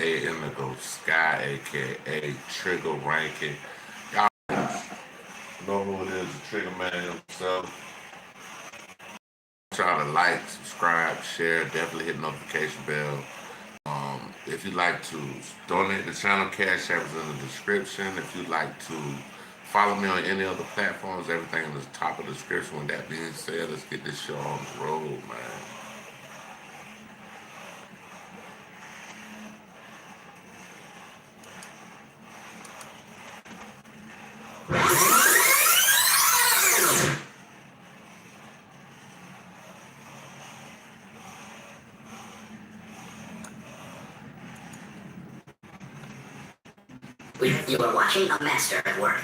Indigo Sky, aka Trigger Ranking. Y'all know who it is, the Trigger Man himself. Try to like, subscribe, share, definitely hit notification bell. If you'd like to donate the channel, Cash App is in the description. If you'd like to follow me on any other platforms, everything in the top of the description. With that being said, let's get this show on the road, man. You are watching a master at work.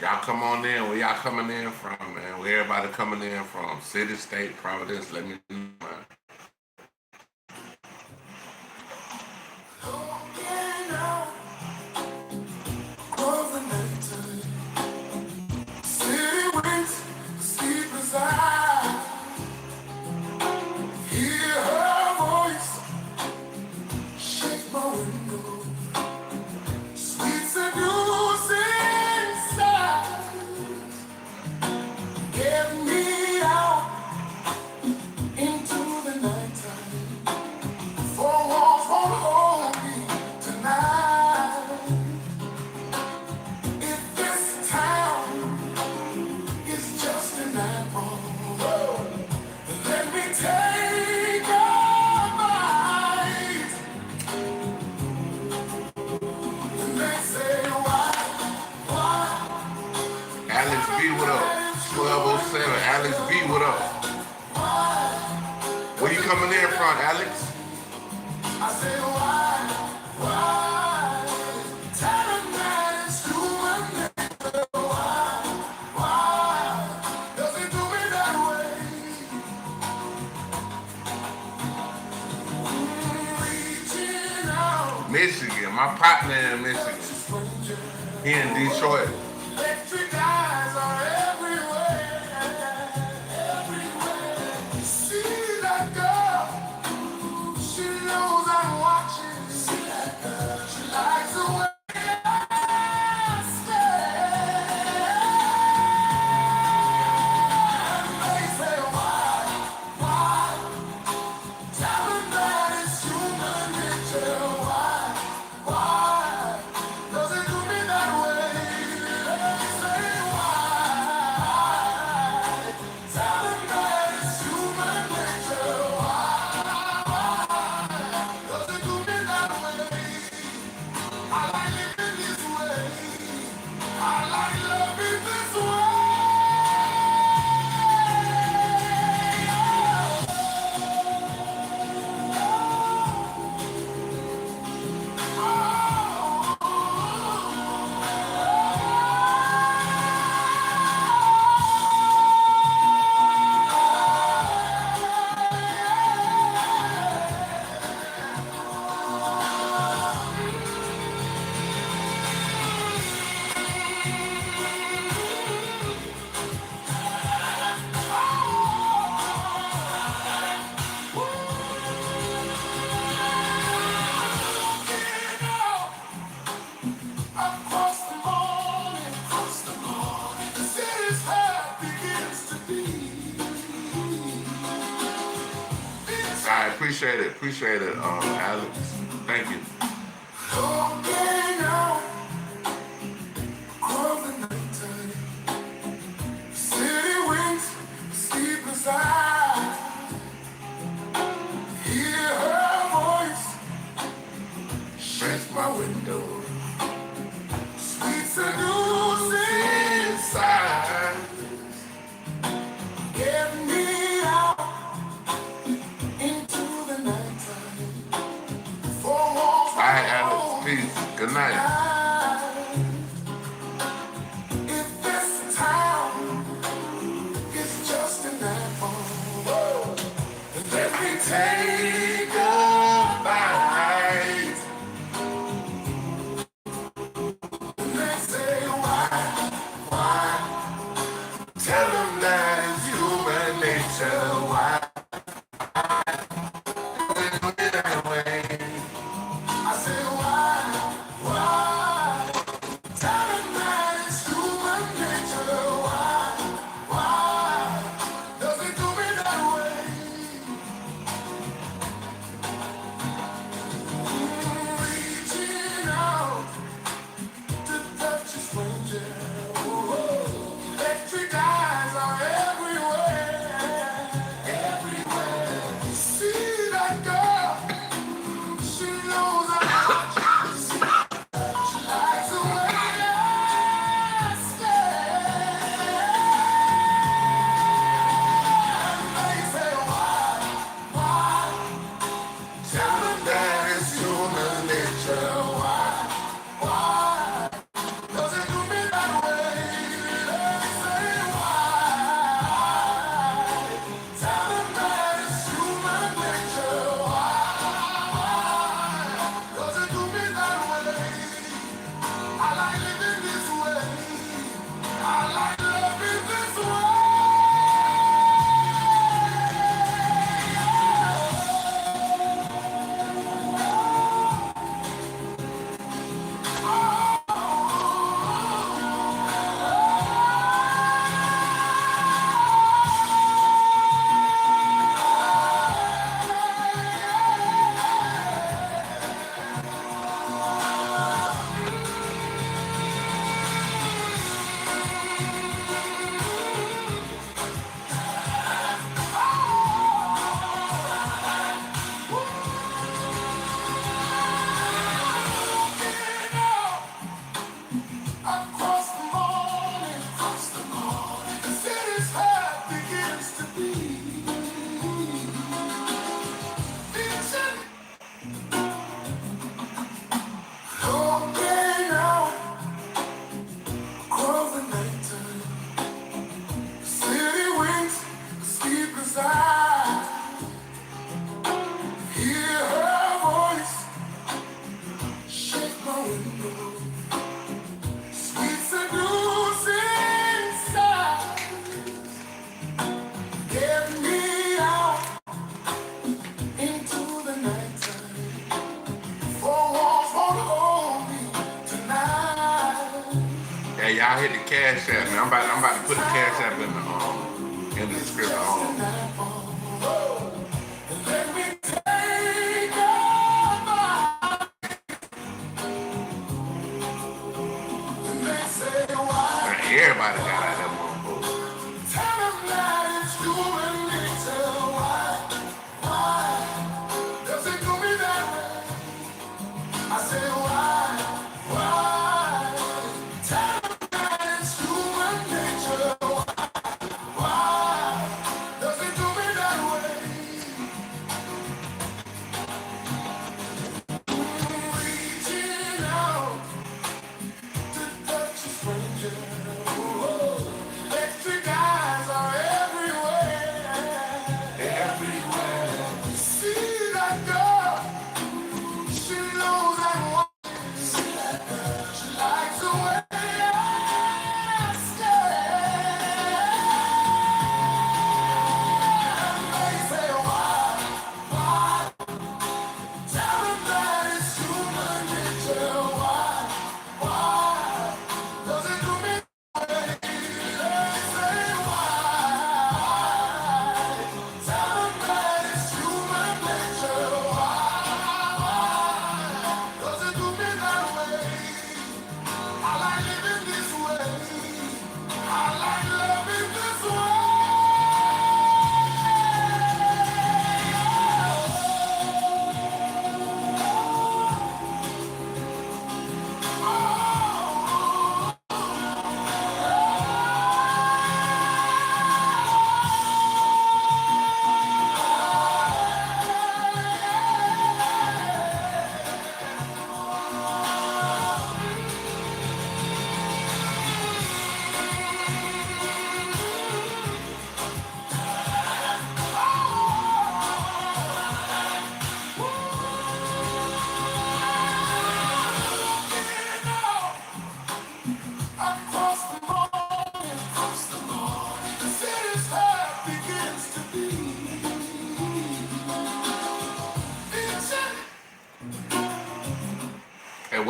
Y'all come on in. Where y'all coming in from, man? Where everybody coming in from? City, state, Providence. Let me know, man. Alex B, what up? 1207, Alex B, what up? Where you coming in from, Alex? I said, why? Tell him that it's human nature. Why? Does it do me that way? Reaching out. Michigan, my partner in Michigan. He in Detroit. Electric eyes are everywhere, everywhere. See that girl? She knows I'm watching. See that girl? She likes the way I stare. And they say, why? Tell them that it's human nature. Why? Does it do me that way? I appreciate it, Alex. Thank you. Looking out of the nighttime, city winds, sleepless eyes. Hear her voice, shakes my window. Sweet seducing inside. Get me out into the nighttime. Four walls All right, Alex. Peace. Good night. if this town is just an apple, let me take a bite. And they say why? Tell them that it's human nature. Why? We do it that way. I say why? Tell them that it's human nature. Why? Does it do me that way? Reaching out to touch a stranger. Electric eyes are everywhere. See that girl? She knows I'm she likes the way I stare. They say why? Tell them that it's human nature. Why? Does it do me that way? They say why? Tell them that it's human nature. Why? Does it do me that way? I like living this way. I like loving this way. Across the morning, the city's heart begins to beat. Vision, looking out across the nighttime. City winds, sleepless eyes. Hear her voice, shake my window. Sweet seducing sighs. Get me out into the nighttime. Four walls won't hold me tonight. Yeah, y'all hit the cash app, man. I'm about to put the cash app in the description. Let me take a bite. And they say why? Everybody got out that motherfucker. Tell them that it's human nature. Why? Does it do me that way? I say why? Tell them that it's human nature. Why? Does it do me that way?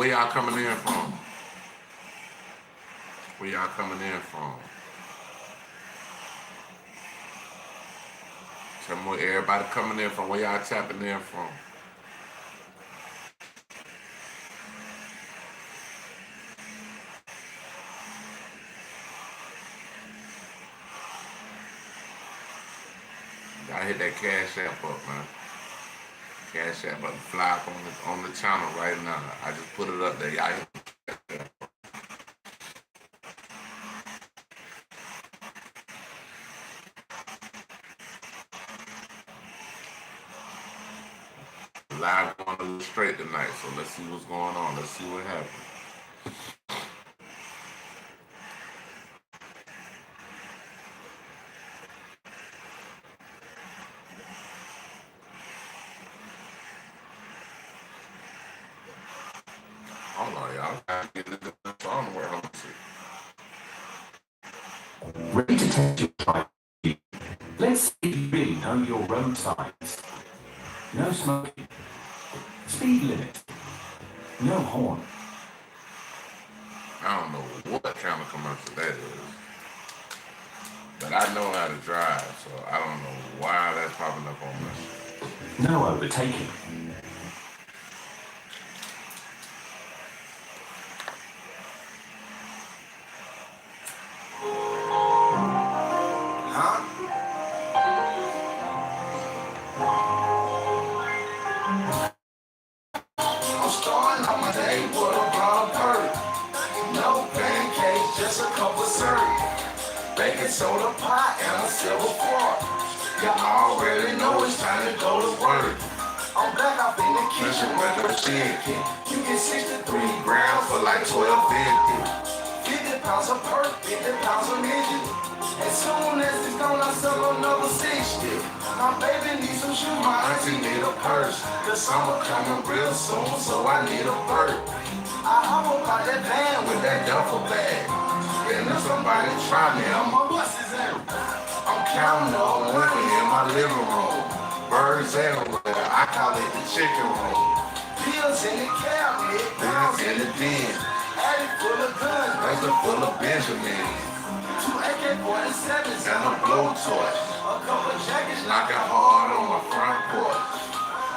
Where y'all coming in from? Where y'all coming in from? Tell me where everybody coming in from. Where y'all tapping in from? Y'all hit that Cash App up, man. Cash App button fly up on the channel right now. I just put it up there. Y'all hit live going a little straight tonight, so let's see what's going on. Let's see what happens. Hold on, y'all. I'm getting into the song where I'm Ready to test your time. Let's see if you really know your road signs. No smoking. Speed limit. No horn. I don't know what kind of commercial that is, but I know how to drive, so I don't know why that's popping up on my shit. No overtaking. I'm starting on my day with a bottle perk. No pancakes, just a cup of syrup. Baking soda pie and a silver fork. You already know it's time to go to work. I'm back up in the kitchen with the chicken. You get 63 grams for like 12.50. 50 pounds of perk, 50 pounds of midget. As soon as it's gone, I sell another 60. My baby needs some shoes, my auntie need a purse. The summer coming real soon, so I need a perk. I hop up out that van with that duffel bag. And if somebody try me, I'ma bust his ass. I'm counting on women in my living room. Birds everywhere, I call it the chicken room. Pills in the cabinet, guns in the den. Attic full of guns, basement full of Benjamins. 2 AK-47s and a blowtorch. A couple jackets knocking hard on my front porch.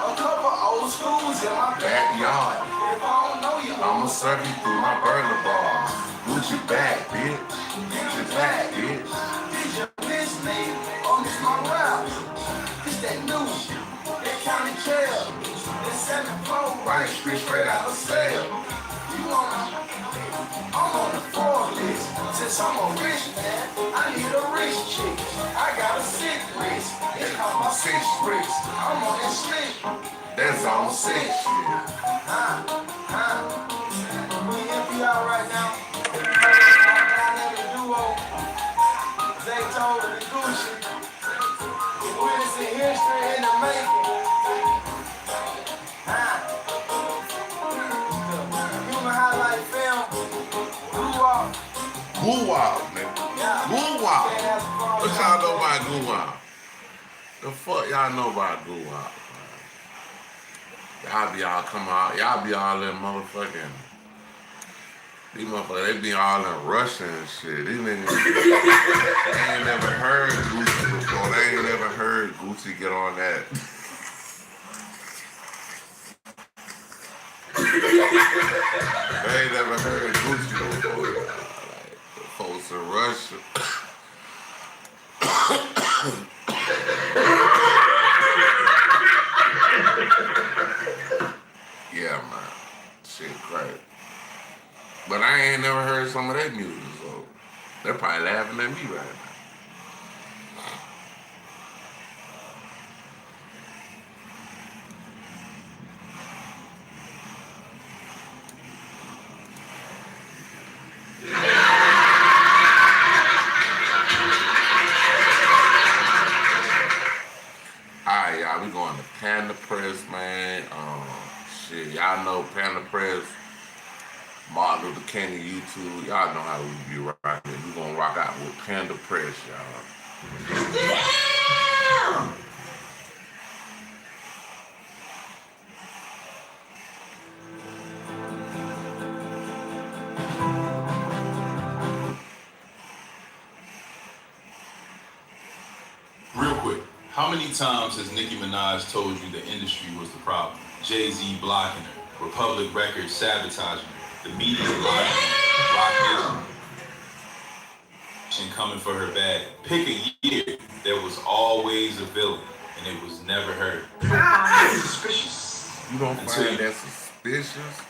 A couple old schools in my backyard. If I don't know you, I'ma serve you through my burglar bars. Gucci back, bitch. Gucci back, bitch. Did your bitch name? Oh, this my rap. It's that new shit. That county jail. That 7th floor, right street straight out of sale. You on I'm on the 4th list. Since I'm a rich man, I need a rich chick. I got a sick wrist. It's called my 6 bricks. I'm on that slick. That's on 6 shit. We FBI right now. Down there the duo. They told the Gucci. Witness in history in the making. Human highlight film. Goo-wop, nigga. Goo-wop. What y'all know about goo-wop? The fuck y'all know about goo-wop? Y'all be all come out. Y'all be all in motherfucking. These motherfuckers, they be all in Russia and shit. These niggas, they ain't never heard Gucci before. They ain't never heard Gucci get on that. They ain't never heard Gucci before. Like, folks in Russia. Yeah, man. Shit crazy. But I ain't never heard some of their music, so they're probably laughing at me right now. Alright, y'all, we going to Panda Press, man. Shit, y'all know Panda Press, Martin Luther King YouTube. Y'all know how we be rocking. We gonna rock out with Panda Press, y'all. Damn! Real quick, how many times has Nicki Minaj told you the industry was the problem? Jay-Z blocking her, Republic Records sabotaging her, the media lying, Rock Nation coming for her bag. Pick a year, there was always a villain, and it was never her. Suspicious. You don't Until find you that suspicious?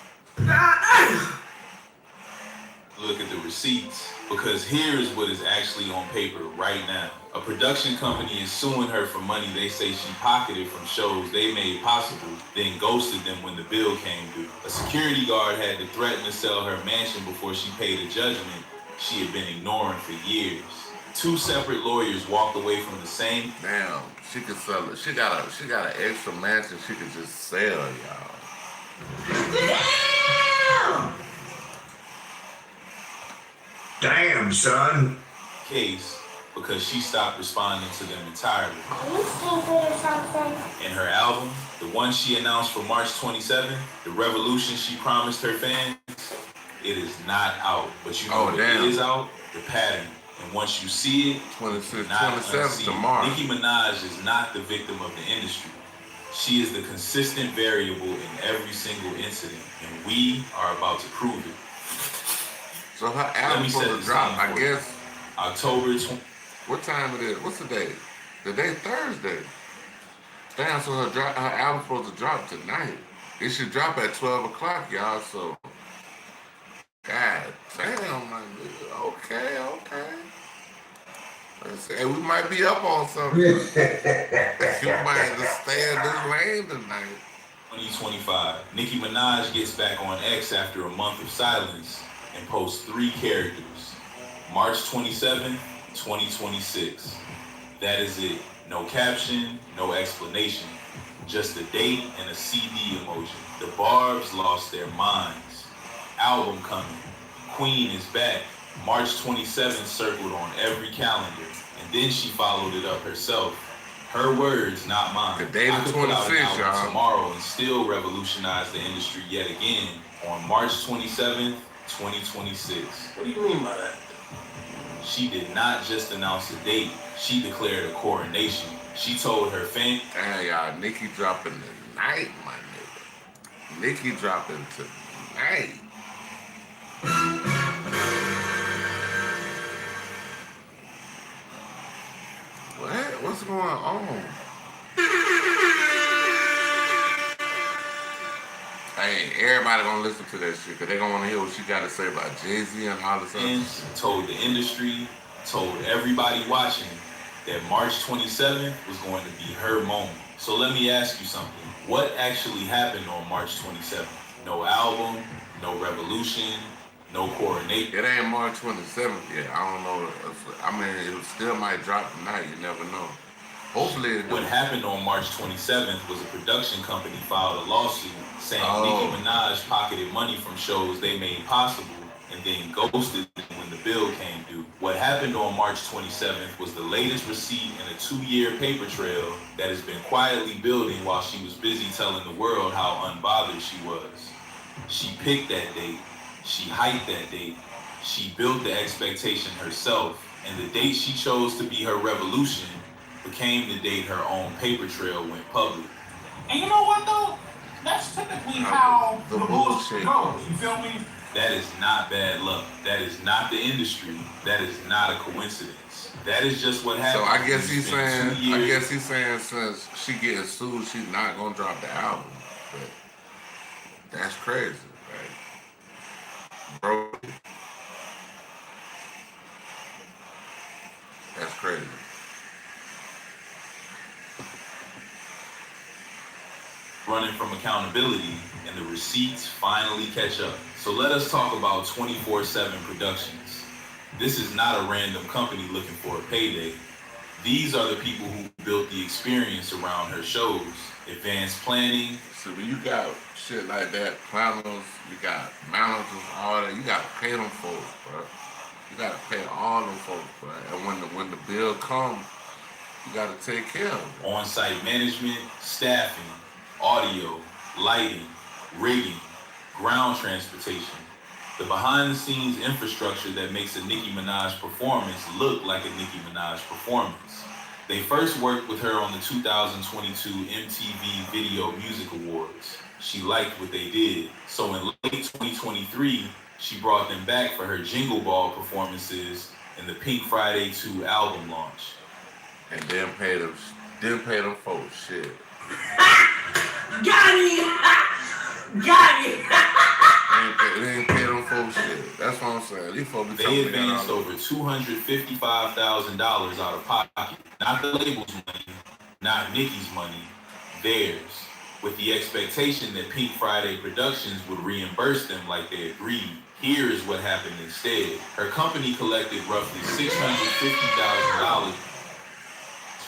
look at the receipts, because here's what is actually on paper right now. A production company is suing her for money they say she pocketed from shows they made possible, then ghosted them when the bill came due. A security guard had to threaten to sell her mansion before she paid a judgment she had been ignoring for years. Two separate lawyers walked away from the same. Damn, she could sell it. She got an extra mansion she could just sell, y'all. Damn, son. case because she stopped responding to them entirely. Are you stupid or something? In her album, the one she announced for March 27, the revolution she promised her fans, it is not out. But you know what is out? The pattern. And once you see it, 26, not 27 unsee it. tomorrow. Nicki Minaj is not the victim of the industry. She is the consistent variable in every single incident, and we are about to prove it. So her album's supposed to drop, I guess. October 20. What time it is? What's the day? The day Thursday. Damn, so her album's supposed to drop tonight. It should drop at 12 o'clock, y'all, so. God damn, my nigga. Okay. Let's see. Hey, we might be up on something. You might have to stay in this lane tonight. 2025. Nicki Minaj gets back on X after a month of silence and posts 3 characters. March 27, 2026. That is it. No caption, no explanation. Just a date and a CD emoji. The Barbs lost their minds. Album coming. Queen is back. March 27th circled on every calendar. And then she followed it up herself. Her words, not mine. The day I of could put out an 26, album y'all. tomorrow and still revolutionize the industry yet again on March 27th, 2026. What do you mean by that? She did not just announce a date. She declared a coronation. She told her fans. Damn, y'all, Nicki dropping tonight, my nigga. Nicki dropping tonight. What? What's going on? Hey, everybody gonna listen to that shit because they gonna want to hear what she got to say about Jay-Z and all this other shit. Told the industry, told everybody watching that March 27th was going to be her moment. So let me ask you something. What actually happened on March 27th? No album, no revolution, no coronation. It ain't March 27th yet. I don't know. I mean, it still might drop tonight. You never know. Hopefully it What do. happened on March 27th was a production company filed a lawsuit saying Nicki Minaj pocketed money from shows they made possible and then ghosted them when the bill came due. What happened on March 27th was the latest receipt in a 2-year paper trail that has been quietly building while she was busy telling the world how unbothered she was. She picked that date. She hyped that date. She built the expectation herself, and the date she chose to be her revolution became the date her own paper trail went public. And you know what though? That's typically how The the bullshit. bullshit goes. You feel me? That is not bad luck. That is not the industry. That is not a coincidence. That is just what So happened. I guess You he's spend saying. 2 I years- guess he's saying since she getting sued, she's not gonna drop the album. But that's crazy, right? Bro, that's crazy. running from accountability, and the receipts finally catch up. So let us talk about 24/7 Productions. This is not a random company looking for a payday. These are the people who built the experience around her shows. Advanced planning. So when you got shit like that, planners, you got managers, all that, you gotta pay them folks, bro. You gotta pay all them folks, bro. And when the bill comes, you gotta take care of it. On-site management, staffing, audio, lighting, rigging, ground transportation. The behind-the-scenes infrastructure that makes a Nicki Minaj performance look like a Nicki Minaj performance. They first worked with her on the 2022 MTV Video Music Awards. She liked what they did, so in late 2023, she brought them back for her Jingle Ball performances in the Pink Friday 2 album launch. And didn't pay them folks shit. Got him! Got him! They didn't pay them folks shit. That's what I'm saying. These folks be They telling me advanced over $255,000 out of pocket. Not the label's money, not Nicki's money, theirs. With the expectation that Pink Friday Productions would reimburse them like they agreed. Here is what happened instead. Her company collected roughly $650,000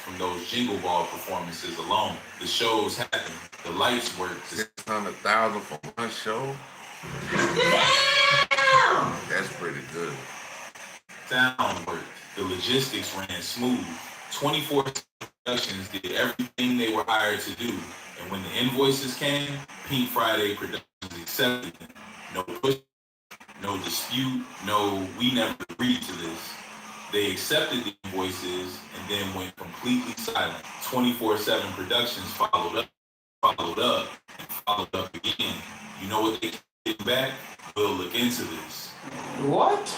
from those Jingle Ball performances alone. The shows happened, the lights worked. 600,000 for one show? Damn! That's pretty good. Sound worked. The logistics ran smooth. 24 Productions did everything they were hired to do. And when the invoices came, Pink Friday Productions accepted them. No push, no dispute, no, we never agreed to this. They accepted the invoices and then went completely silent. 24/7 Productions followed up, and followed up again. You know what they did back? We'll look into this. What?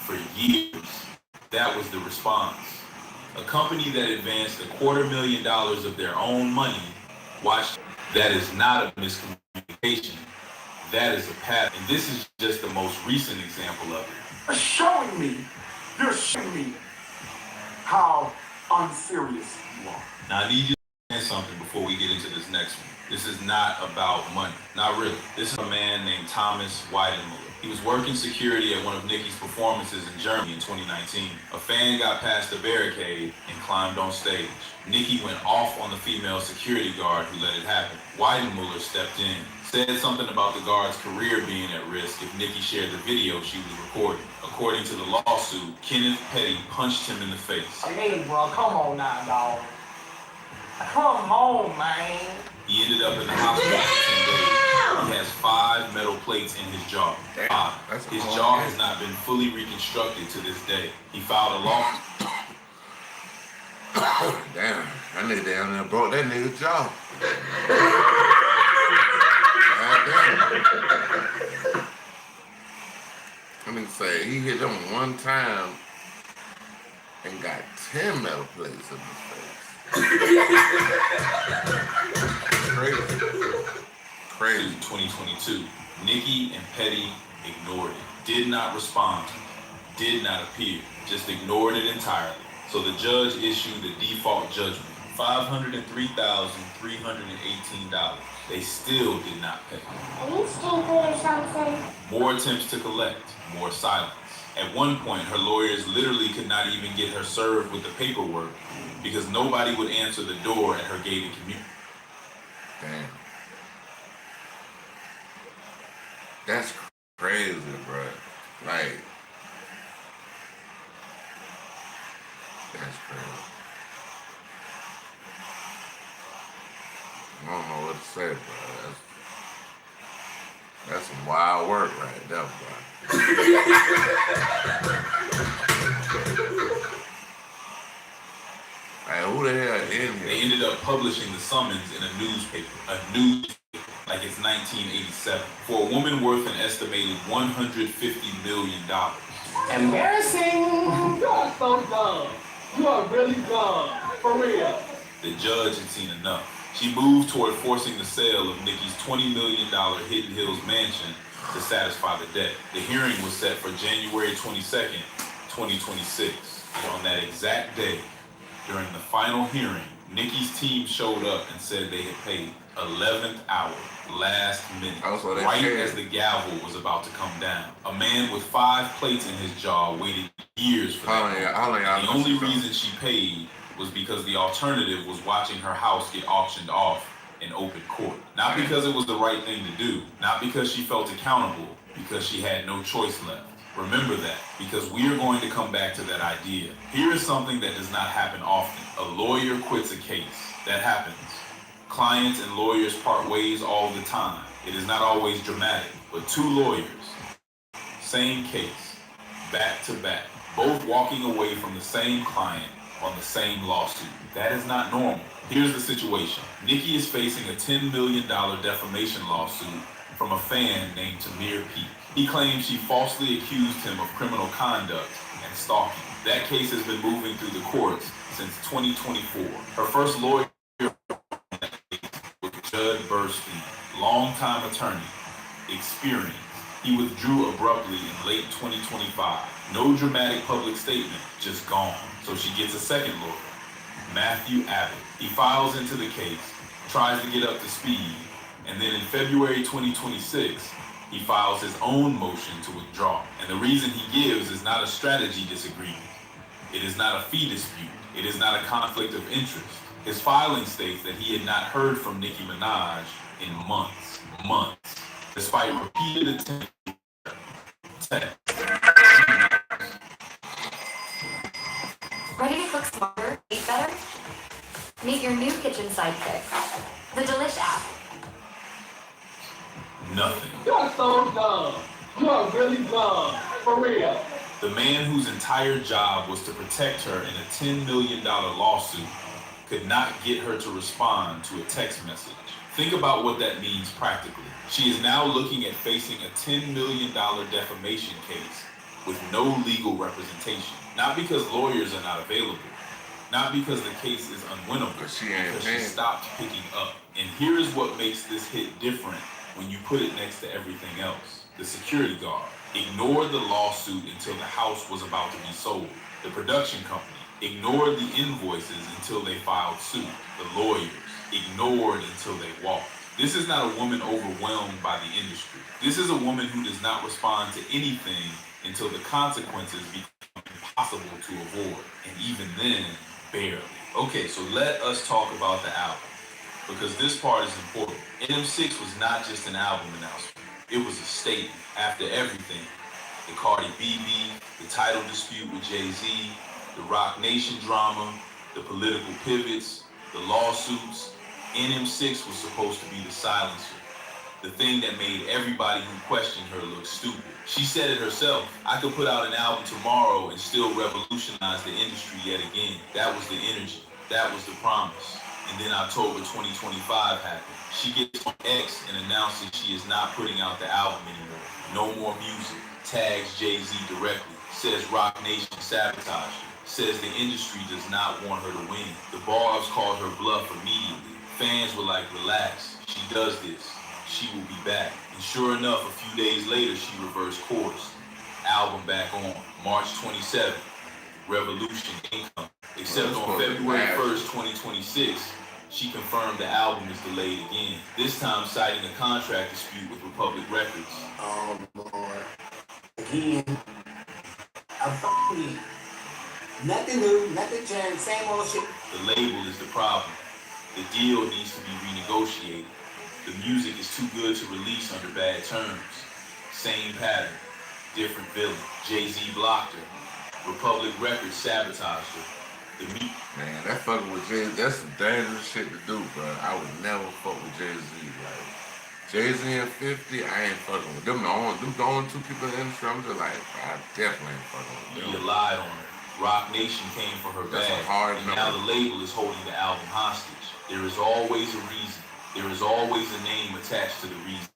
For years, that was the response. A company that advanced $250,000 of their own money, watch, that is not a miscommunication. That is a pattern. And this is just the most recent example of it. You're showing me how unserious you are. Now I need you to understand something before we get into this next one. This is not about money. Not really. This is a man named Thomas Weidenmuller. He was working security at one of Nicki's performances in Germany in 2019. A fan got past the barricade and climbed on stage. Nicki went off on the female security guard who let it happen. Weidenmuller stepped in, said something about the guard's career being at risk if Nicki shared the video she was recording. According to the lawsuit, Kenneth Petty punched him in the face. Hey, bro, come on now, dog. Come on, man. He ended up in the hospital for 10 days. He has 5 metal plates in his jaw. His jaw has not been fully reconstructed to this day. He filed a lawsuit. Damn, that nigga down there broke that nigga's jaw. God damn. I mean, say he hit him one time and got 10 metal plates in his face. Crazy. 2022. Nicki and Petty ignored it. Did not respond. Did not appear. Just ignored it entirely. So the judge issued a default judgment. $503,318. They still did not pay. Are you stupid or something? More attempts to collect. More silence. At one point, her lawyers literally could not even get her served with the paperwork because nobody would answer the door at her gated community. Damn. That's crazy, bro. Like, that's crazy. I don't know what to say, bro. That's some wild work right there, bro. Hey, who the hell in here? They ended up publishing the summons in a newspaper, like it's 1987, for a woman worth an estimated $150 million. Embarrassing. You are so dumb. You are really dumb. For real. The judge had seen enough. She moved toward forcing the sale of Nicki's $20 million Hidden Hills mansion to satisfy the debt. The hearing was set for January 22nd, 2026. And on that exact day, during the final hearing, Nicki's team showed up and said they had paid 11th hour, last minute, right as the gavel was about to come down. A man with 5 plates in his jaw waited years for that. The only reason she paid was because the alternative was watching her house get auctioned off in open court. Not because it was the right thing to do, not because she felt accountable, because she had no choice left. Remember that, because we are going to come back to that idea. Here is something that does not happen often. A lawyer quits a case. That happens. Clients and lawyers part ways all the time. It is not always dramatic, but 2 lawyers, same case, back to back, both walking away from the same client on the same lawsuit. That is not normal. Here's the situation. Nicki is facing a $10 million defamation lawsuit from a fan named Tamir Peak. He claims she falsely accused him of criminal conduct and stalking. That case has been moving through the courts since 2024. Her first lawyer was Judd Burstein, longtime attorney, experienced. He withdrew abruptly in late 2025. No dramatic public statement, just gone. So she gets a second lawyer, Matthew Abbott. He files into the case, tries to get up to speed, and then in February 2026, he files his own motion to withdraw. And the reason he gives is not a strategy disagreement. It is not a fee dispute. It is not a conflict of interest. His filing states that he had not heard from Nicki Minaj in months. Despite repeated attempts to Ready to cook smarter, eat better? Meet your new kitchen sidekick, the Delish app. nothing. You're so dumb. You're really dumb. For real. The man whose entire job was to protect her in a $10 million lawsuit could not get her to respond to a text message. Think about what that means practically. She is now looking at facing a $10 million defamation case with no legal representation. Not because lawyers are not available, not because the case is unwinnable, But she ain't because she paying. stopped picking up. And here is what makes this hit different when you put it next to everything else. The security guard ignored the lawsuit until the house was about to be sold. The production company ignored the invoices until they filed suit. The lawyers ignored until they walked. This is not a woman overwhelmed by the industry. This is a woman who does not respond to anything until the consequences become impossible to avoid. And even then, barely. Okay, so let us talk about the album, because this part is important. NM6 was not just an album announcement. It was a statement. After everything, the Cardi B beef, the title dispute with Jay-Z, the Rock Nation drama, the political pivots, the lawsuits, NM6 was supposed to be the silencer, the thing that made everybody who questioned her look stupid. She said it herself. I could put out an album tomorrow and still revolutionize the industry yet again. That was the energy. That was the promise. And then October 2025 happened. She gets on X and announces she is not putting out the album anymore. No more music. Tags Jay-Z directly. Says Rock Nation sabotaged her. Says the industry does not want her to win. The bars called her bluff immediately. Fans were like, relax. She does this. She will be back. And sure enough, a few days later, she reversed course. Album back on. March 27th. Revolution Income. Except on February 1st, 2026, she confirmed the album is delayed again. This time citing a contract dispute with Republic Records. Oh, Lord. Again. I'm fucking nothing new, nothing changed, same old shit. The label is the problem. The deal needs to be renegotiated. The music is too good to release under bad terms. Same pattern, different villain. Jay-Z blocked her. Republic Records sabotaged her. Man, that fucking with Jay, that's some dangerous shit to do, bro. I would never fuck with Jay-Z. Like, Jay-Z and 50, I ain't fucking with them. The only two people in the industry, I'm just like, I definitely ain't fucking with them. Media lied on her. Rock Nation came for her That's bag. a hard And number. now the label is holding the album hostage. There is always a reason. There is always a name attached to the reason.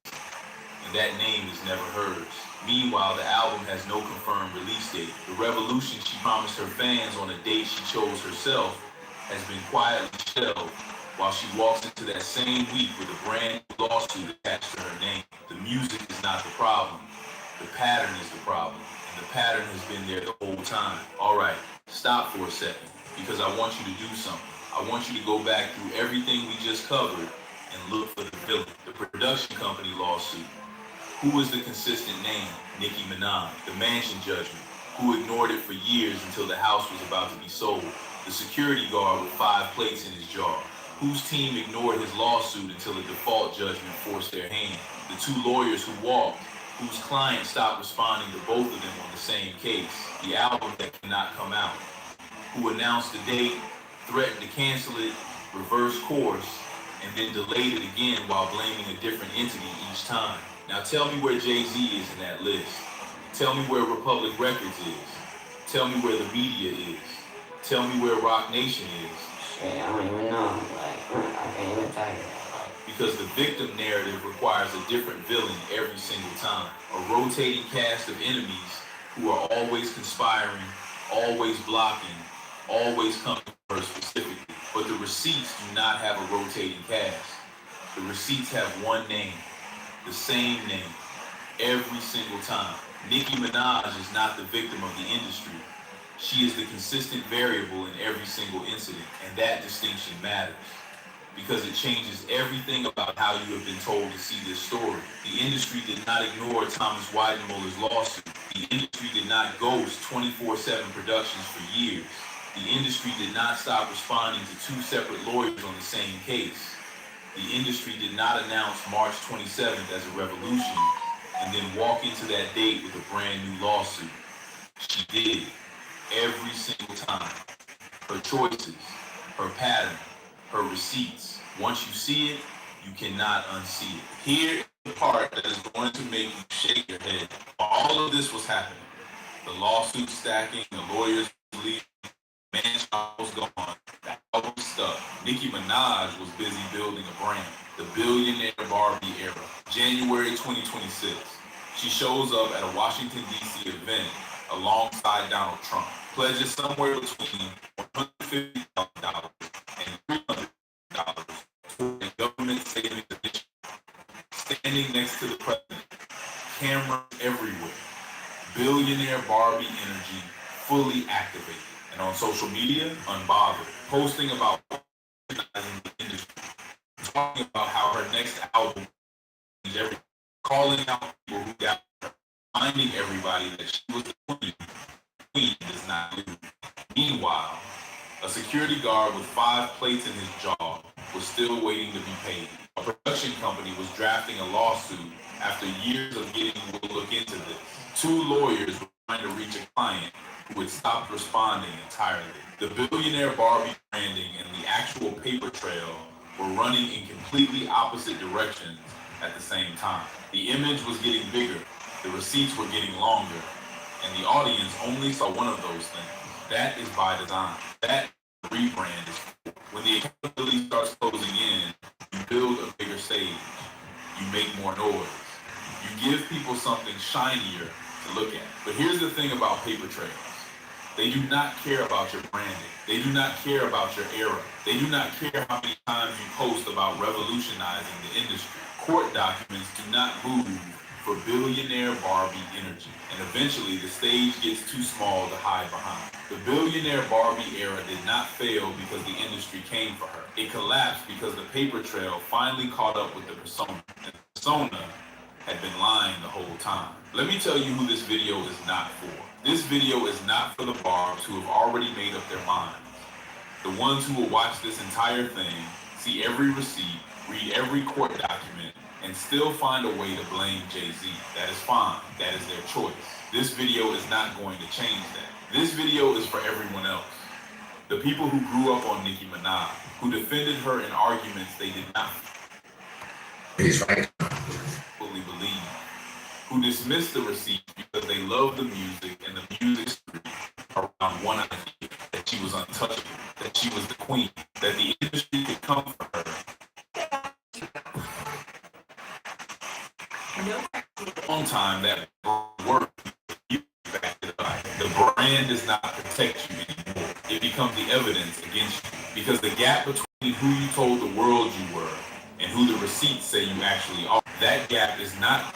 And that name is never hers. Meanwhile, the album has no confirmed release date. The revolution she promised her fans on a date she chose herself has been quietly shelved while she walks into that same week with a brand new lawsuit attached to her name. The music is not the problem. The pattern is the problem. And the pattern has been there the whole time. All right, stop for a second, because I want you to do something. I want you to go back through everything we just covered and look for the villain. The production company lawsuit. Who was the consistent name? Nicki Minaj. The mansion judgment. Who ignored it for years until the house was about to be sold? The security guard with 5 plates in his jar. Whose team ignored his lawsuit until a default judgment forced their hand? The 2 lawyers who walked, whose client stopped responding to both of them on the same case. The album that cannot come out. Who announced the date, threatened to cancel it, reversed course, and then delayed it again while blaming a different entity each time. Now tell me where Jay-Z is in that list. Tell me where Republic Records is. Tell me where the media is. Tell me where Rock Nation is. Shit, I don't even know. I can't even tell you. Because the victim narrative requires a different villain every single time. A rotating cast of enemies who are always conspiring, always blocking, always coming for her specifically. But the receipts do not have a rotating cast. The receipts have one name, the same name, every single time. Nicki Minaj is not the victim of the industry. She is the consistent variable in every single incident, and that distinction matters. Because it changes everything about how you have been told to see this story. The industry did not ignore Thomas Weidenmuller's lawsuit. The industry did not ghost 24/7 productions for years. The industry did not stop responding to two separate lawyers on the same case. The industry did not announce March 27th as a revolution and then walk into that date with a brand new lawsuit. She did, every single time. Her choices, her pattern, her receipts. Once you see it, you cannot unsee it. Here is the part that is going to make you shake your head. While all of this was happening, the lawsuit stacking, the lawyers leaving, Manchild was gone, the album stuck. Nicki Minaj was busy building a brand, the billionaire Barbie era. January 2026, she shows up at a Washington, D.C. event alongside Donald Trump, pledges somewhere between $150,000 and $300 toward a government savings initiative. Standing next to the president, cameras everywhere, billionaire Barbie energy fully activated. And on social media, unbothered, posting about organizing the industry, talking about how her next album is everything, calling out people who got her, reminding everybody that she was the queen. Queen does not lose. Meanwhile, a security guard with 5 plates in his jaw was still waiting to be paid. A production company was drafting a lawsuit after years of getting "we'll look into this." 2 lawyers were trying to reach a client who had stopped responding entirely. The billionaire Barbie branding and the actual paper trail were running in completely opposite directions at the same time. The image was getting bigger, the receipts were getting longer, and the audience only saw one of those things. That is by design. That rebrand is when the accountability starts closing in, you build a bigger stage. You make more noise. You give people something shinier to look at. But here's the thing about paper trails. They do not care about your branding. They do not care about your era. They do not care how many times you post about revolutionizing the industry. Court documents do not move for billionaire Barbie energy. And eventually the stage gets too small to hide behind. The billionaire Barbie era did not fail because the industry came for her. It collapsed because the paper trail finally caught up with the persona. And the persona had been lying the whole time. Let me tell you who this video is not for. This video is not for the barbs who have already made up their minds. The ones who will watch this entire thing, see every receipt, read every court document, and still find a way to blame Jay-Z. That is fine. That is their choice. This video is not going to change that. This video is for everyone else. The people who grew up on Nicki Minaj, who defended her in arguments they did not fully believe, who dismissed the receipts because they loved the music and the music street around one idea, that she was untouchable, that she was the queen, that the industry could come for her. Long time that work, you back it up. The brand does not protect you anymore. It becomes the evidence against you. Because the gap between who you told the world you were and who the receipts say you actually are, that gap is not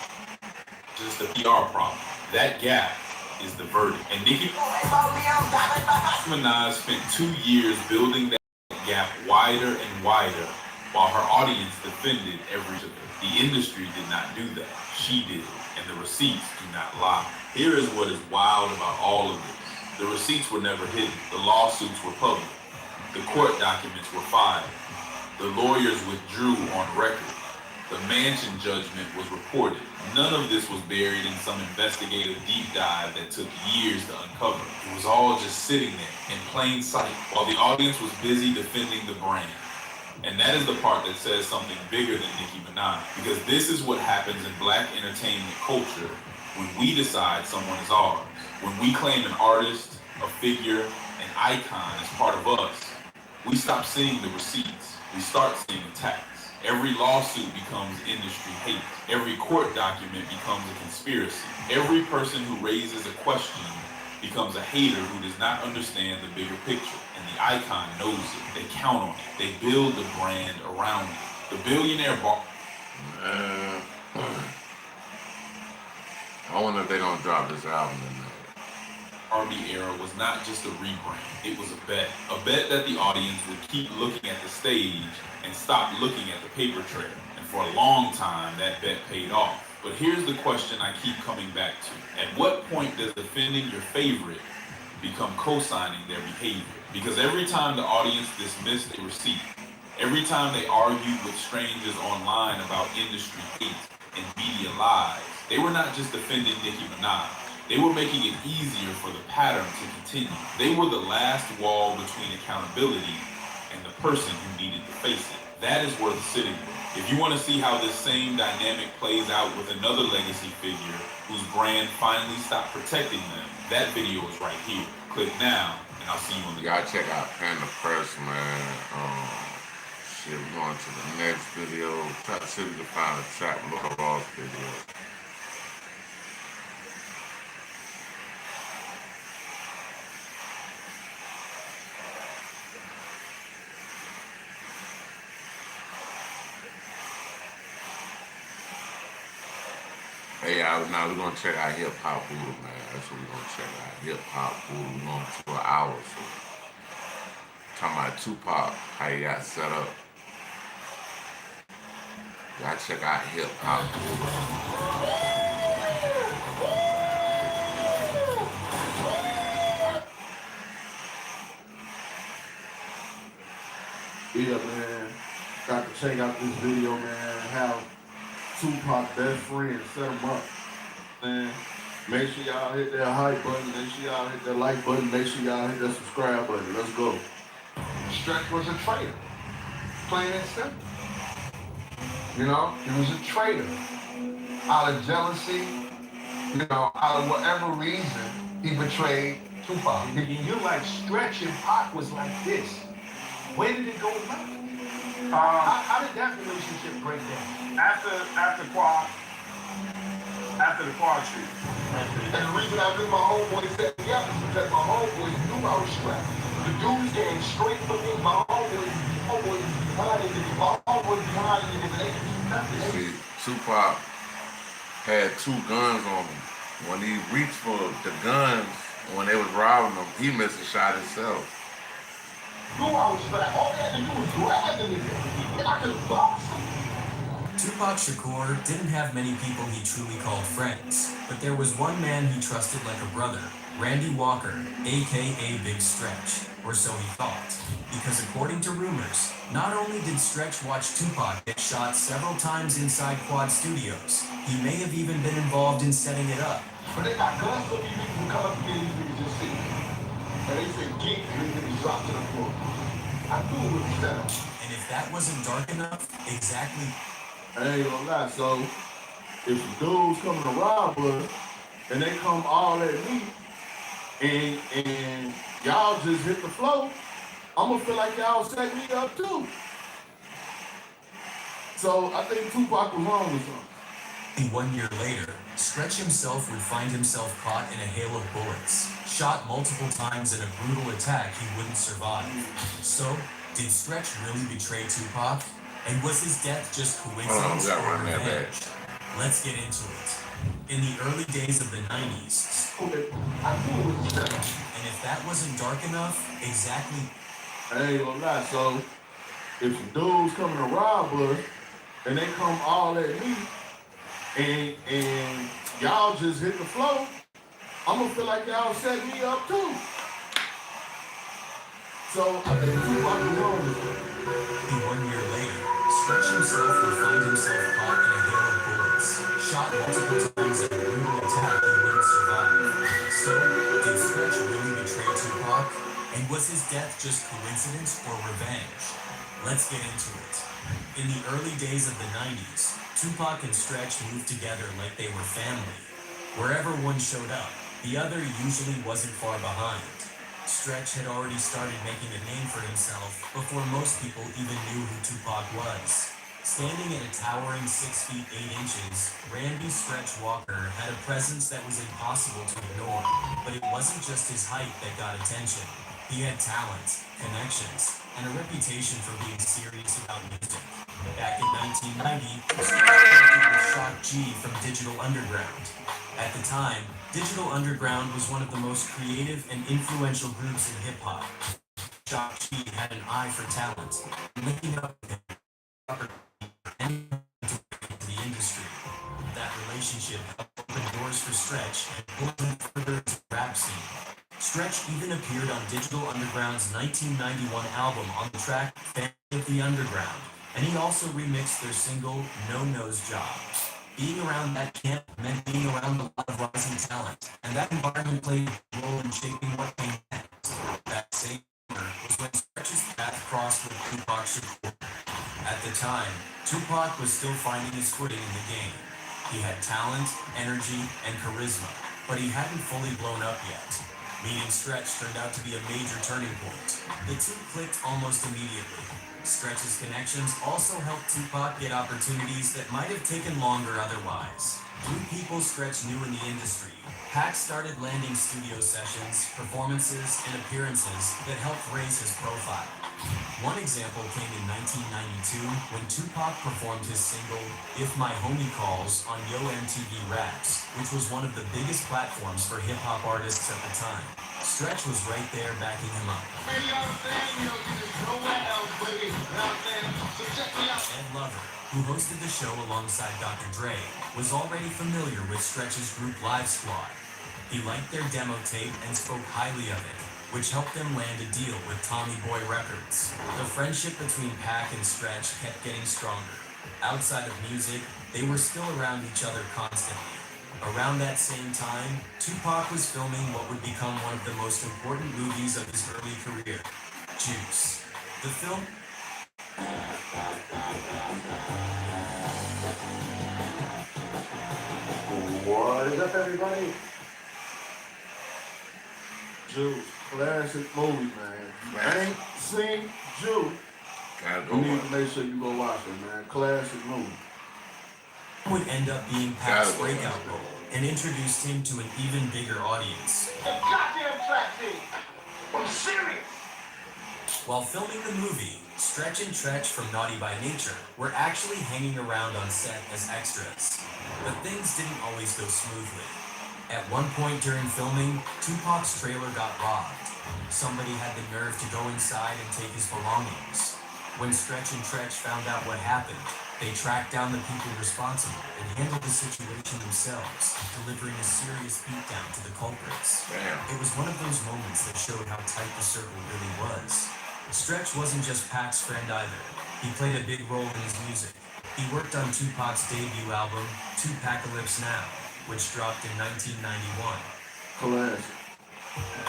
just a PR problem. That gap is the verdict. And Nicki Minaj spent 2 years building that gap wider and wider while her audience defended every of it. The industry did not do that. She did, and the receipts do not lie. Here is what is wild about all of this. The receipts were never hidden. The lawsuits were public. The court documents were filed. The lawyers withdrew on record. The Mansion judgment was reported. None of this was buried in some investigative deep dive that took years to uncover. It was all just sitting there in plain sight while the audience was busy defending the brand. And that is the part that says something bigger than Nicki Minaj. Because this is what happens in black entertainment culture when we decide someone is ours, when we claim an artist, a figure, an icon as part of us, we stop seeing the receipts. We start seeing attacks. Every lawsuit becomes industry hate. Every court document becomes a conspiracy. Every person who raises a question becomes a hater who does not understand the bigger picture. And the icon knows it. They count on it. They build the brand around it. The billionaire bar. I wonder if they're gonna drop this album tonight. Barbie era was not just a rebrand, it was a bet. A bet that the audience would keep looking at the stage and stop looking at the paper trail. And for a long time, that bet paid off. But here's the question I keep coming back to. At what point does defending your favorite become co-signing their behavior? Because every time the audience dismissed a receipt, every time they argued with strangers online about industry hate and media lies, they were not just defending Nicki Minaj. They were making it easier for the pattern to continue. They were the last wall between accountability and the person who needed to face it. That is worth sitting with. If you want to see how this same dynamic plays out with another legacy figure whose brand finally stopped protecting them, that video is right here. Click now, and I'll see you on the. Y'all check out Panda Press, man. Shit, we're going to the next video. Try to see if we can find a track Lord Ross video. Hey, now we're gonna check out Hip Hop Voodoo, man. That's what we're gonna check out. Hip Hop Voodoo. We're going to an hour or so. Talking about Tupac, how he got set up. Y'all check out Hip Hop Voodoo. Yeah, man. Got to check out this video, man. How Tupac best friend set him up, man. Make sure y'all hit that hype button. Make sure y'all hit that like button. Make sure y'all hit that subscribe button. Let's go. Stretch was a traitor. Plain and simple. You know, he was a traitor. Out of jealousy, you know, out of whatever reason, he betrayed Tupac. And you're like, Stretch and Pac was like this. Where did it go left? How did that relationship break down? After the quad shoot. And the reason I knew my homeboy set me up is because my homeboy knew I was strapped. The dudes getting straight for me. My homeboy behind it. My homeboy behind it. And they could do nothing. See, Tupac had two guns on him. When he reached for the guns, when they was robbing him, he missed a shot himself. Knew I was strapped. All they had to do was grab the nigga. And I could box him. Tupac Shakur didn't have many people he truly called friends, but there was one man he trusted like a brother, Randy Walker, aka Big Stretch, or so he thought. Because according to rumors, not only did Stretch watch Tupac get shot several times inside Quad Studios, he may have even been involved in setting it up. But they got guns so these people can come up here and these niggas just see. And they say, geek, and these niggas drop to the floor. I knew it was set up. And if that wasn't dark enough, exactly. I ain't gonna lie, so if some dudes coming to rob us and they come all at me and y'all just hit the flow, I'm gonna feel like y'all set me up too. So I think Tupac was wrong with something. 1 year later, Stretch himself would find himself caught in a hail of bullets, shot multiple times in a brutal attack he wouldn't survive. So, did Stretch really betray Tupac? And was his death just coincidence or revenge? Let's get into it. In the early days of the 90s, and if that wasn't dark enough, exactly. I ain't gonna lie, so if some dudes coming to rob us and they come all at me and y'all just hit the flow, I'm gonna feel like y'all set me up too. So I think Tupac was wrong with that. 1 year later, Stretch himself would find himself caught in a hail of bullets, shot multiple times in a brutal attack he wouldn't survive. So, did Stretch really betray Tupac? And was his death just coincidence or revenge? Let's get into it. In the early days of the 90s, Tupac and Stretch moved together like they were family. Wherever one showed up, the other usually wasn't far behind. Stretch had already started making a name for himself before most people even knew who Tupac was. Standing at a towering 6 feet 8 inches, Randy Stretch Walker had a presence that was impossible to ignore. But it wasn't just his height that got attention. He had talent, connections, and a reputation for being serious about music. Back in 1990, Tupac connected with Shock G from Digital Underground. At the time, Digital Underground was one of the most creative and influential groups in hip-hop. Shock G had an eye for talent, linking up with him into the industry. That relationship helped open doors for Stretch and pulled him further into the rap scene. Stretch even appeared on Digital Underground's 1991 album on the track Fan of the Underground, and he also remixed their single No Nose Job. Being around that camp meant being around a lot of rising talent, and that environment played a role in shaping what came next. That same summer was when Stretch's path crossed with Tupac Shakur. At the time, Tupac was still finding his footing in the game. He had talent, energy, and charisma, but he hadn't fully blown up yet. Meeting Stretch turned out to be a major turning point. The two clicked almost immediately. Stretch's connections also helped Tupac get opportunities that might have taken longer otherwise. Through people Stretch knew in the industry, Pac started landing studio sessions, performances, and appearances that helped raise his profile. One example came in 1992 when Tupac performed his single If My Homie Calls on Yo MTV Raps, which was one of the biggest platforms for hip-hop artists at the time. Stretch was right there backing him up. Ed Lover, who hosted the show alongside Dr. Dre, was already familiar with Stretch's group Live Squad. He liked their demo tape and spoke highly of it, which helped them land a deal with Tommy Boy Records. The friendship between Pac and Stretch kept getting stronger. Outside of music, they were still around each other constantly. Around that same time, Tupac was filming what would become one of the most important movies of his early career, Juice. The film What is up, everybody? Juice, classic movie, man. I ain't seen Juice. Gotta go You need watch to make sure you go watch it, man. Classic movie. would end up being Pac's Gotta go breakout watch it. role and introduced him to an even bigger audience. Goddamn track team. I'm serious. While filming the movie, Stretch and Tretch from Naughty by Nature were actually hanging around on set as extras. But things didn't always go smoothly. At one point during filming, Tupac's trailer got robbed. Somebody had the nerve to go inside and take his belongings. When Stretch and Tretch found out what happened, they tracked down the people responsible and handled the situation themselves, delivering a serious beatdown to the culprits. Damn. It was one of those moments that showed how tight the circle really was. Stretch wasn't just Pac's friend either. He played a big role in his music. He worked on Tupac's debut album, Tupacalypse Now, which dropped in 1991. Classic.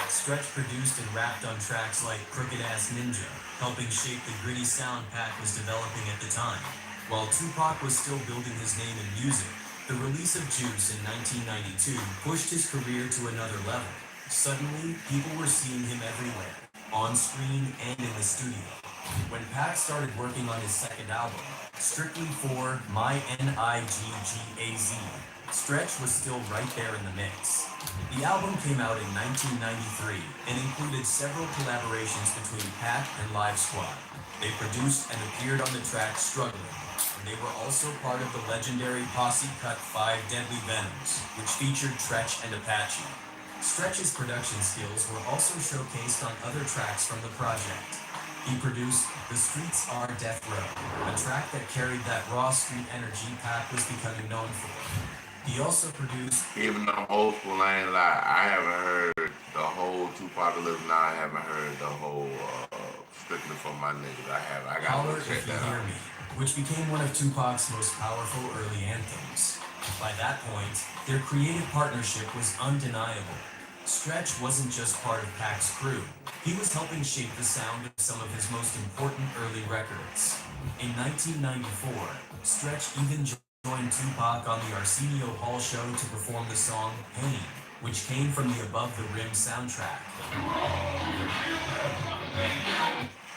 Stretch produced and rapped on tracks like Crooked Ass Ninja, helping shape the gritty sound Pac was developing at the time. While Tupac was still building his name in music, the release of Juice in 1992 pushed his career to another level. Suddenly, people were seeing him everywhere, on screen and in the studio. When Pac started working on his second album, Strictly for My Niggaz, Stretch was still right there in the mix. The album came out in 1993 and included several collaborations between Pac and Live Squad. They produced and appeared on the track Struggling, and they were also part of the legendary posse cut 5 Deadly Venoms, which featured Tretch and Apache. Stretch's production skills were also showcased on other tracks from the project. He produced The Streets Are Death Row, a track that carried that raw street energy Pac was becoming known for. He also produced Even though I'm old school, I ain't lie. I haven't heard the whole Tupacalypse Now. I haven't heard the whole Strictly for My Niggas. I gotta Holler go check If You that Hear out. Me, which became one of Tupac's most powerful early anthems. By that point, their creative partnership was undeniable. Stretch wasn't just part of Pac's crew. He was helping shape the sound of some of his most important early records. In 1994, Stretch even joined joined Tupac on the Arsenio Hall show to perform the song Pain, which came from the Above the Rim soundtrack.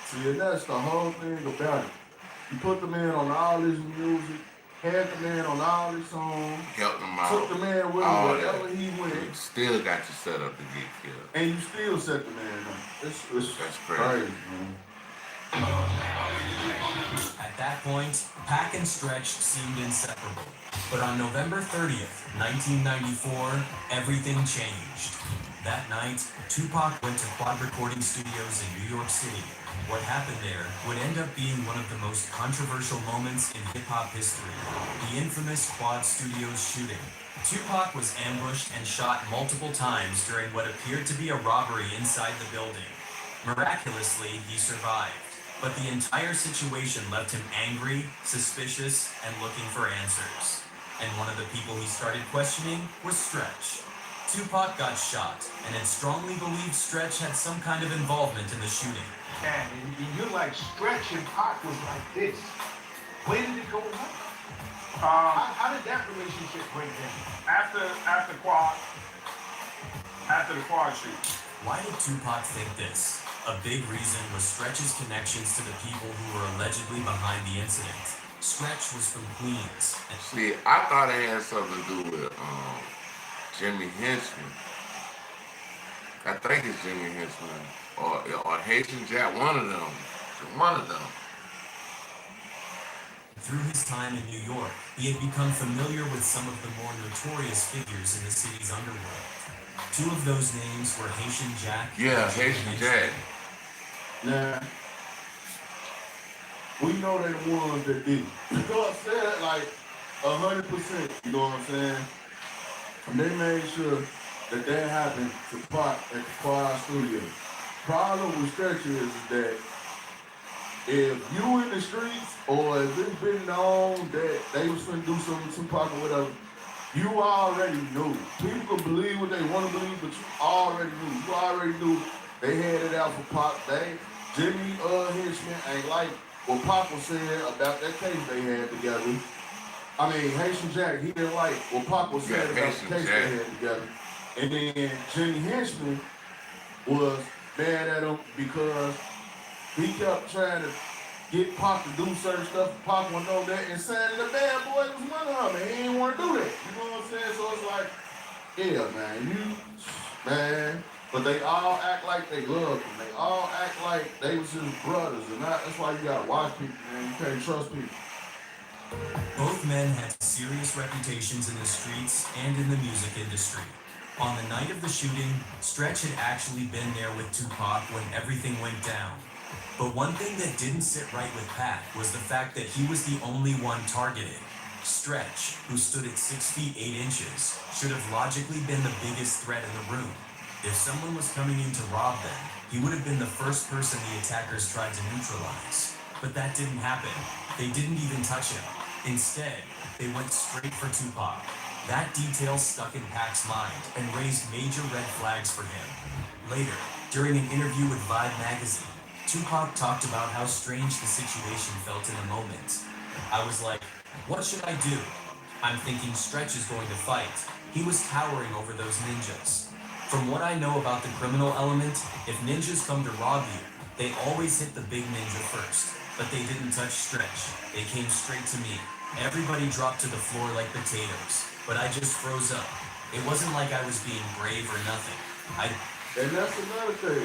See, and that's the whole thing about it. You put the man on all his music, had the man on all his songs, Help them out. took the man with him All wherever that. he went, You still got you set up to get killed. and you still set the man up. It's That's crazy. crazy, man. At that point, Pac and Stretch seemed inseparable. But on November 30th, 1994, everything changed. That night, Tupac went to Quad Recording Studios in New York City. What happened there would end up being one of the most controversial moments in hip-hop history, the infamous Quad Studios shooting. Tupac was ambushed and shot multiple times during what appeared to be a robbery inside the building. Miraculously, he survived, but the entire situation left him angry, suspicious, and looking for answers. And one of the people he started questioning was Stretch. Tupac got shot, and it strongly believed Stretch had some kind of involvement in the shooting. And you're like, Stretch and Pac was like this. When did it go wrong? How did that relationship break down? After the quad shoot. Why did Tupac think this? A big reason was Stretch's connections to the people who were allegedly behind the incident. Stretch was from Queens. See, I thought it had something to do with Jimmy Henchman. I think it's Jimmy Henchman or Haitian Jack. One of them. One of them. Through his time in New York, he had become familiar with some of the more notorious figures in the city's underworld. Two of those names were Haitian Jack. Yeah, and Jimmy Haitian Henchman. Jack. Now, we know they the ones that did it. You know what I'm saying? Like 100%. You know what I'm saying? And they made sure that happened to Pac at the Quad Studio. Problem with Stretch is that if you in the streets or if it's been known that they was finna do something to Tupac or whatever, you already knew. People can believe what they want to believe, but you already knew. You already knew they had it out for Pac. Jimmy Henchman ain't like what Pac was saying about that case they had together. I mean, Haitian Jack, he didn't like what Pac was saying about the case they had together. And then Jimmy Henchman was mad at him because he kept trying to get Pac to do certain stuff. Pac wouldn't know that, and saying the bad boy was one of them, and he didn't want to do that. You know what I'm saying? So it's like, yeah, man. But they all act like they love him. They all act like they was his brothers, and that's why you gotta watch people, man. You can't trust people. Both men had serious reputations in the streets and in the music industry. On the night of the shooting, Stretch had actually been there with Tupac when everything went down. But one thing that didn't sit right with Pac was the fact that he was the only one targeted. Stretch, who stood at 6 feet 8 inches, should have logically been the biggest threat in the room. If someone was coming in to rob them, he would have been the first person the attackers tried to neutralize. But that didn't happen. They didn't even touch him. Instead, they went straight for Tupac. That detail stuck in Pac's mind and raised major red flags for him. Later, during an interview with Vibe magazine, Tupac talked about how strange the situation felt in the moment. I was like, what should I do? I'm thinking Stretch is going to fight. He was towering over those ninjas. From what I know about the criminal element, if ninjas come to rob you, they always hit the big ninja first. But they didn't touch Stretch. They came straight to me. Everybody dropped to the floor like potatoes. But I just froze up. It wasn't like I was being brave or nothing. And that's another thing.